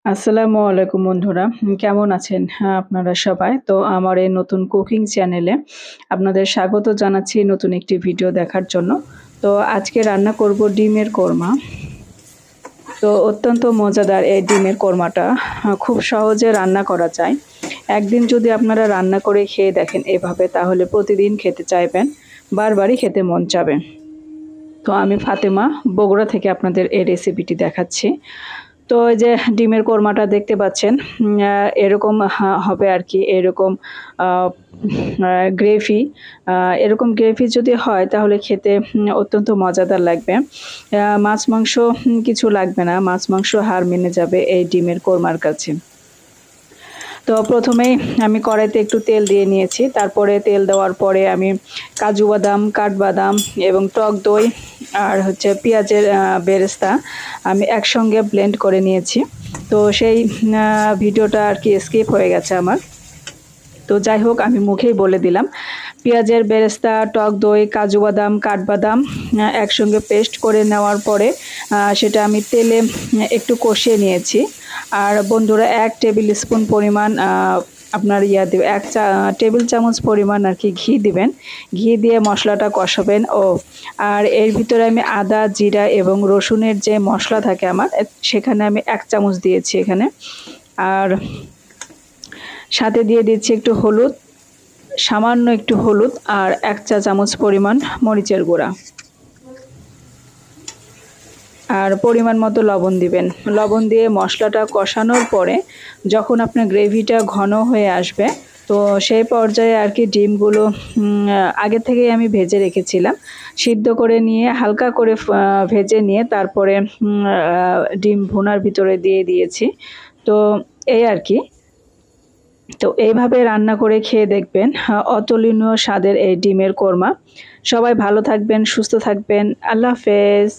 আসসালামু আলাইকুম বন্ধুরা। কেমন আছেন? আপনারা সবাই? তো আমার এই নতুন কুকিং চ্যানেলে আপনাদের স্বাগত জানাচ্ছি নতুন একটি ভিডিও দেখার জন্য। তো আজকে রান্না করব ডিমের কোরমা। তো অত্যন্ত মজাদার এই ডিমের কোরমাটা খুব সহজে রান্না করা যায়। একদিন যদি আপনারা রান্না করে খেয়ে দেখেন এভাবে তাহলে প্রতিদিন খেতে চাইবেন, বারবারই খেতে মন চাবে। তো আমি ফাতেমা বগুড়া থেকে আপনাদের এই রেসিপিটি দেখাচ্ছি। তো এই যে ডিমের কোরমাটা দেখতে পাচ্ছেন, এরকম হবে আর কি। এরকম গ্রেভি, এরকম গ্রেভি যদি হয় তাহলে খেতে অত্যন্ত মজাদার লাগবে। মাছ মাংস কিছু লাগবে না, মাছ মাংস হার মেনে যাবে এই ডিমের কোরমার কাছে। তো প্রথমেই আমি কড়াইতে একটু তেল দিয়ে নিয়েছি। তারপরে তেল দেওয়ার পরে আমি কাজু বাদাম, কাঠবাদাম এবং টক দই আর হচ্ছে পেঁয়াজের বেরেস্তা আমি একসঙ্গে ব্লেন্ড করে নিয়েছি। তো সেই ভিডিওটা আর কি স্কিপ হয়ে গেছে আমার। তো যাই হোক, আমি মুখেই বলে দিলাম। পেঁয়াজের বেরেস্তা, টক দই, কাজু বাদাম, কাঠবাদাম একসঙ্গে পেস্ট করে নেওয়ার পরে সেটা আমি তেলে একটু কষিয়ে নিয়েছি। আর বন্ধুরা, 1 টেবিল স্পুন পরিমাণ আপনার দেবে, 1 টেবিল চামচ পরিমাণ আর কি ঘি দিবেন। ঘি দিয়ে মশলাটা কষাবেন। আর এর ভিতরে আমি আদা, জিরা এবং রসুনের যে মশলা থাকে আমার, সেখানে আমি 1 চামচ দিয়েছি এখানে। আর সাথে দিয়ে দিচ্ছি একটু হলুদ, সামান্য একটু হলুদ আর 1 চা চামচ পরিমাণ মরিচের গুঁড়া। আর পরিমাণ মতো লবণ দিবেন। লবণ দিয়ে মশলাটা কষানোর পরে যখন আপনার গ্রেভিটা ঘন হয়ে আসবে, তো সেই পর্যায়ে আর কি ডিমগুলো আগে থেকেই আমি ভেজে রেখেছিলাম। সিদ্ধ করে নিয়ে হালকা করে ভেজে নিয়ে তারপরে ডিম ভুনার ভিতরে দিয়ে দিয়েছি। তো এই আর কি। তো এইভাবে রান্না করে খেয়ে দেখবেন, অতুলনীয় স্বাদের এই ডিমের কোরমা। সবাই ভালো থাকবেন, সুস্থ থাকবেন। আল্লাহ হাফেজ।